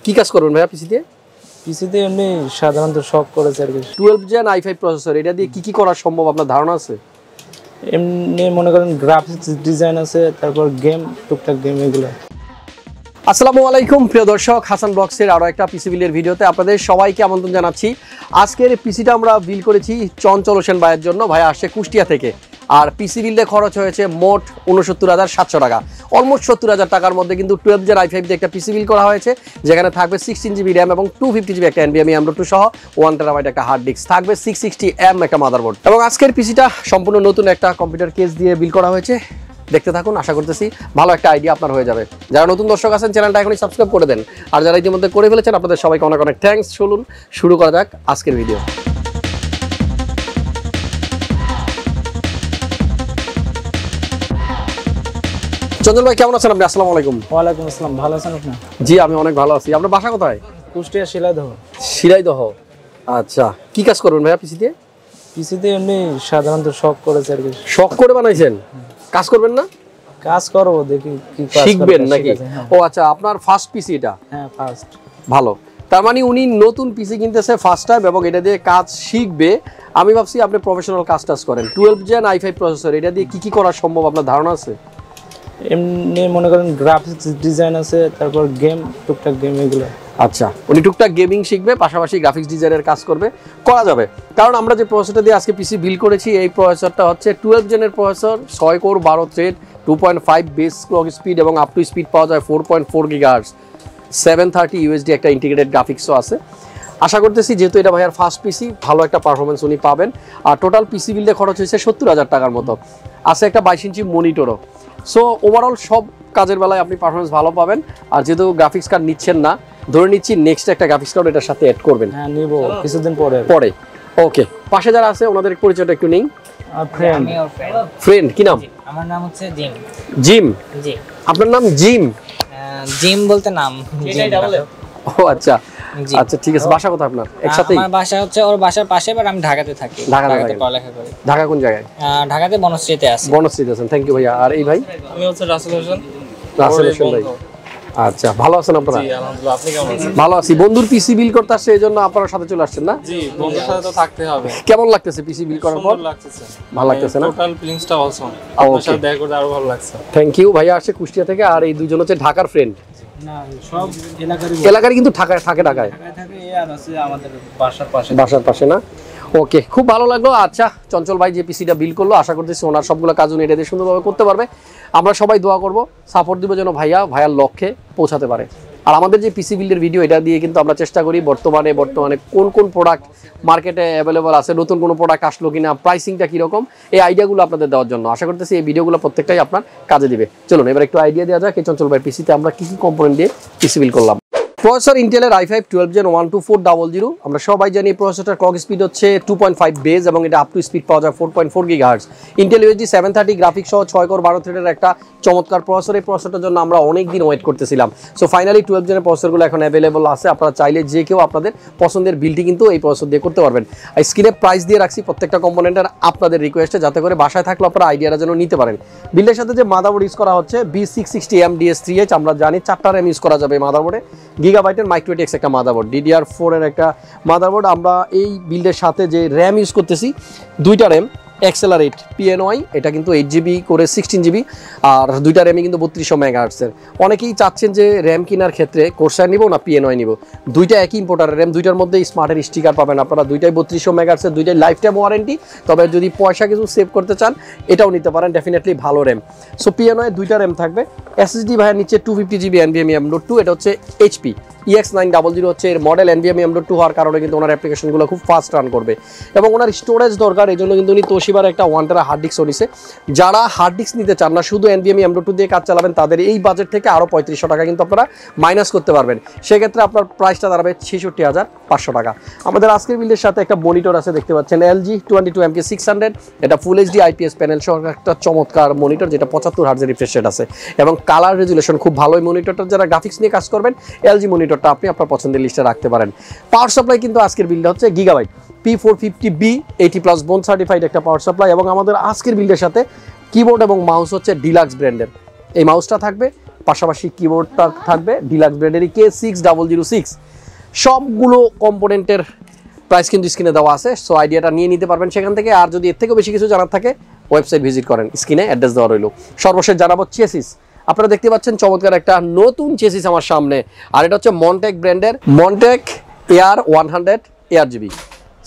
কি কাজ করবেন ভাইয়া পিসিতে? পিসিতে এমনি সাধারণত শখ করেছে আর কি। 12 জেন i5 প্রসেসর, এটা দিয়ে কি করা সম্ভব আপনার ধারণা আছে? এমনি মনে করেন গ্রাফিক্স ডিজাইন আছে, তারপর গেম, টুকটাক গেম এগুলো। আসসালামু আলাইকুম প্রিয় দর্শক, হাসান ব্লগসের আরও একটা পিসি বিলের ভিডিওতে আপনাদের সবাইকে আমন্ত্রণ জানাচ্ছি। আজকের পিসিটা আমরা বিল করেছি চঞ্চল হোসেন ভাইয়ের জন্য। ভাই আসছে কুষ্টিয়া থেকে, আর পিসি বিলতে খরচ হয়েছে মোট ৬৯,৭০০ টাকা, অলমোস্ট ৭০,০০০ টাকার মধ্যে কিন্তু 12 জেন i5 দিয়ে একটা পিসি বিল করা হয়েছে, যেখানে থাকবে 16 জিবি র্যাম এবং 250 জিবি একটা NVMe M.2 সহ 1 টেরাবাইট একটা হার্ড ডিস্ক, থাকবে 660M একটা মাদারবোর্ড। এবং আজকের পিসিটা সম্পূর্ণ নতুন একটা কম্পিউটার কেস দিয়ে বিল করা হয়েছে। দেখতে থাকুন, আশা করতেছি ভালো একটা আইডিয়া আপনার হয়ে যাবে। যারা নতুন দর্শক আছেন চ্যানেলটা এখনই সাবস্ক্রাইব করে দেন, আর যারা ইতিমধ্যে করে ফেলেছেন আপনাদের সবাইকে অনেক অনেক থ্যাঙ্কস। চলুন শুরু করা যাক আজকের ভিডিও। চঞ্চল ভাই কেমন আছেন আপনি? আসসালামু আলাইকুম। ওয়ালাইকুম আসসালাম, ভালো আছেন আপনি? জি আমি অনেক ভালো আছি। আপনার বাসা কোথায়? কুষ্টিয়া শিলাইদহ। শিলাইদহ, আচ্ছা। কি কাজ করবেন ভাইয়া পিসিতে? পিসিতে এমনি সাধারণত শখ করেছে আর কি। শখ করে বানাইছেন, কাজ করবেন না? কাজ করব, দেখি কি কাজ শিখবেন নাকি? ও আচ্ছা, আপনার ফার্স্ট পিসি এটা? হ্যাঁ ফার্স্ট। ভালো, তার মানে উনি নতুন পিসি কিনতেছে ফার্স্ট টাইম এবং এটা দিয়ে কাজ শিখবে। আমি ভাবছি আপনি প্রফেশনাল কাজ টাজ করেন। 12 জেন i5 প্রসেসর, এটা দিয়ে কি করা সম্ভব আপনার ধারণা আছে? এমনি মনে করেন গ্রাফিক্স ডিজাইন আছে, তারপর গেম, টুকটাক গেম এগুলো। আচ্ছা, উনি টুকটাক গেমিং শিখবে, পাশাপাশি গ্রাফিক্স ডিজাইনের কাজ করবে, করা যাবে। কারণ আমরা যে প্রসেসরটা দিয়ে আজকে পিসি বিল করেছি, এই প্রসেসরটা হচ্ছে 12 জেনের processor, 6 core 12 thread, 2.5 base clock speed এবং আপ টু স্পিড পাওয়া যায় 4.4 GHz, 730 USD একটা ইন্টিগ্রেটেড গ্রাফিক্সও আছে। আশা করতেছি যেহেতু এটা ভাইয়ার ফার্স্ট পিসি, ভালো একটা পারফরমেন্স উনি পাবেন। আর টোটাল পিসি বিলতে খরচ হয়েছে ৭০,০০০ টাকার মতো। আছে একটা 22 ইঞ্চি মনিটরও। সো ওভারঅল সব কাজের বেলায় আপনি পারফরমেন্স ভালো পাবেন। আর যেহেতু গ্রাফিক্স কার্ড নিচ্ছেন না, ধরে নিচ্ছি নেক্সট একটা গ্রাফিক্স কার্ড এটার সাথে অ্যাড করবেন। হ্যাঁ নিব কিছুদিন পরে। ওকে, পাশে যারা আছে ওনাদের পরিচয়টা একটু নেই। ফ্রেন্ড। কি নাম? আমার নাম হচ্ছে জিম। জিম? জি। আপনার নাম জিম? জিম বলতে নাম। ও আচ্ছা আচ্ছা, ঠিক আছে। বাসা কোথায় আপনার? একসাথেই? আমার বাসা হচ্ছে ওর বাসার পাশে, বাট আমি ঢাকাতে থাকি। ঢাকাতে পড়ালেখা করি। ঢাকা কোন জায়গায়? ঢাকাতে বনশ্রীতে আছি। বনশ্রীতে আছেন, থ্যাংক ইউ ভাইয়া। আর এই ভাই? আমি হচ্ছে রাসেল হোসেন। রাসেল হোসেন ভাই, আচ্ছা। ভালো আছেন আপনারা? জি আলহামদুলিল্লাহ, আপনি কেমন আছেন? ভালো আছি। বন্ধুর পিসি বিল করতে আসছে, এইজন্য আপনারা সাথে চলে আসছেন না? জি, বন্ধুর সাথে তো থাকতে হবে। কেমন লাগতেছে পিসি বিল করার পর? সুন্দর লাগতেছে, ভালো লাগতেছে না? টোটাল ফিলিংসটা অসম। আপনার সাথে দেখা করতে আরো ভালো লাগছে। Thank you. ভাইয়া আসছে কুষ্টিয়া থেকে, আর এই দুইজন হচ্ছে ঢাকার ফ্রেন্ড। না সব এলাকারই কিন্তু থাকে ঢাকায়। আর আছে আমাদের বাসার পাশে না? ওকে, খুব ভালো লাগলো। আচ্ছা, চঞ্চল ভাই যে পিসিটা বিল করলো, আশা করতেছি ওনার সবগুলো কাজ উনি এটা দিয়ে সুন্দরভাবে করতে পারবে। আমরা সবাই দোয়া করব, সাপোর্ট দিব যেন ভাইয়ার লক্ষ্যে পৌঁছাতে পারে। আর আমাদের যে পিসি বিল্ডের ভিডিও, এটা দিয়ে কিন্তু আমরা চেষ্টা করি বর্তমানে কোন প্রোডাক্ট মার্কেটে অ্যাভেলেবল আছে, নতুন কোনো প্রোডাক্ট আসলো কিনা, প্রাইসিংটা কীরকম, এই আইডিয়াগুলো আপনাদের দেওয়ার জন্য। আশা করতেছি এই ভিডিওগুলো প্রত্যেকটাই আপনার কাজে দিবে। চলুন এবার একটু আইডিয়া দেওয়া যাক এই চঞ্চল ভাই পিসিতে আমরা কি কম্পোনেন্ট দিয়ে পিসি বিল করলাম। প্রসেসর ইন্টেলের i5 12 জেন 12400। আমরা সবাই জানি প্রসেসরটার ক্লক স্পিড হচ্ছে 2.5 বেজ এবং এটা আপ টু স্পিড পাওয়া যায় 4.4 GHz। ইন্টেল USD 730 গ্রাফিক্স সহ 6 কোর 12 থ্রেডের একটা চমৎকার প্রসেসর। এই প্রসেসরটার জন্য আমরা অনেক দিন ওয়েট করতেছিলাম। সো ফাইনালি 12 জেনের প্রসেসরগুলো এখন অ্যাভেলেবল আছে। আপনারা চাইলে যে কেউ আপনাদের পছন্দের বিলটি কিন্তু এই প্রসেসর দিয়ে করতে পারবেন। স্ক্রিনে প্রাইস দিয়ে রাখছি প্রত্যেকটা কম্পোনেন্টের আপনাদের রিকোয়েস্টে, যাতে করে বাসায় থাকলে আপনারা আইডিয়াটা যেন নিতে পারেন। বিলের সাথে যে মাদারবোর্ড ইউজ করা হচ্ছে B660M DS3H, আমরা জানি 4টা র্যাম ইউজ করা যাবে মাদারবোর্ডে। গিগাবাইটের মাইক্রো ATX একটা মাদারবোর্ড, DDR4 এর একটা মাদারবোর্ড। আমরা এই বিল্ডের সাথে যে র্যাম ইউজ করতেছি, 2টা র্যাম XLR8 PNY, এটা কিন্তু 8GB করে 16GB, আর 2টা র্যামই কিন্তু 3200 MHz এর। অনেকেই চাচ্ছেন যে র্যাম কেনার ক্ষেত্রে কোর্সার নিব না PNY নিব। দুইটা একই ইম্পোর্টারের র্যাম, দুইটার মধ্যে স্মার্টের স্টিকার পাবেন আপনারা। দুইটাই 3200 MHz এর, দুইটাই লাইফ টাইম ওয়ারেন্টি। তবে যদি পয়সা কিছু সেভ করতে চান এটাও নিতে পারেন, ডেফিনেটলি ভালো র্যাম। সো PNY 2টা র্যাম থাকবে। SSD ভাইয়ের নিচে 250 GB NVMe M.2, এটা হচ্ছে HP EX900 হচ্ছে এর মডেল। NVMe M.2 হওয়ার কারণে কিন্তু ওনার অ্যাপ্লিকেশনগুলো খুব ফাস্ট রান করবে এবং ওনার স্টোরেজ দরকার, এই জন্য কিন্তু উনি তোশিবার একটা 1 টেরা হার্ড ডিস্ক নিছে। যারা হার্ড ডিস্ক নিতে চান না, শুধু NVMe M.2 দিয়ে কাজ চালাবেন, তাদের এই বাজেট থেকে আরও 3500 টাকা কিন্তু আপনারা মাইনাস করতে পারবেন। সেক্ষেত্রে আপনার প্রাইসটা দাঁড়াবে 66,500 টাকা। আমাদের আজকের বিলের সাথে একটা মনিটর আছে, দেখতে পাচ্ছেন LG 22MK600। এটা ফুল HD IPS প্যানেল সহ একটা চমৎকার মনিটর, যেটা 75 Hz রিফ্রেশ রেট আছে এবং কালার রেজুলেশন খুব ভালো। এই মনিটরটা যারা গ্রাফিক্স নিয়ে কাজ করবেন, LG মনিটরটা আপনি আপনার পছন্দের লিস্টে রাখতে পারেন। পাওয়ার সাপ্লাই কিন্তু আজকের বিলটা হচ্ছে Gigabyte P450B 80+ বোন সার্টিফাইড একটা পাওয়ার সাপ্লাই। এবং আমাদের আজকের বিল্ডের সাথে কিবোর্ড এবং মাউস হচ্ছে ডিলাক্স ব্র্যান্ডের। এই মাউসটা থাকবে, পাশাপাশি কিবোর্ডটা থাকবে ডিলাক্স ব্র্যান্ডেরই K6006। সবগুলো কম্পোনেন্টের প্রাইস কিন্তু স্ক্রিনে দেওয়া আছে, সো আইডিয়াটা নিয়ে নিতে পারবেন সেখান থেকে। আর যদি এর থেকেও বেশি কিছু জানার থাকে ওয়েবসাইট ভিজিট করেন, স্ক্রিনে অ্যাড্রেস দেওয়া রইল। সর্বশেষ জানাবো চেসিস। আপনারা দেখতে পাচ্ছেন চমৎকার একটা নতুন চেসিস আমার সামনে, আর এটা হচ্ছে মন্টেক ব্র্যান্ডের মন্টেক AR100 ARGB।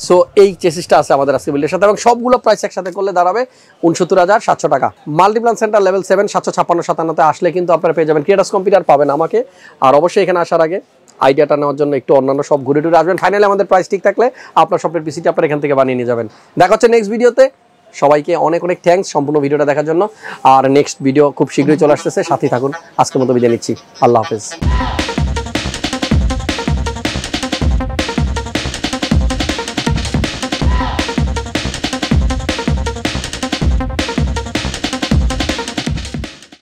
সো এই চেসিসটা আছে আমাদের আজকে বিল্ডের সাথে, এবং সবগুলো প্রাইস একসাথে করলে দাঁড়াবে 69,700 টাকা। মাল্টিপ্লান সেন্টার লেভেল 7 756-57 আসলে কিন্তু আপনারা পেয়ে যাবেন ক্রিয়েটার্স কম্পিউটার, পাবেন আমাকে। আর অবশ্যই এখানে আসার আগে আইডিয়াটা নেওয়ার জন্য একটু অন্যান্য সব ঘুরে টুরে আসবেন। ফাইনালি আমাদের প্রাইস ঠিক থাকলে আপনার স্বপ্নের পিসিটা আপনারা এখান থেকে বানিয়ে নিয়ে যাবেন। দেখা হচ্ছে নেক্সট ভিডিওতে। সবাইকে অনেক অনেক থ্যাঙ্কস সম্পূর্ণ ভিডিওটা দেখার জন্য। আর নেক্সট ভিডিও খুব শীঘ্রই চলে আসতেছে, সাথেই থাকুন। আজকের মতো বিদায় নিচ্ছি, আল্লাহ হাফেজ।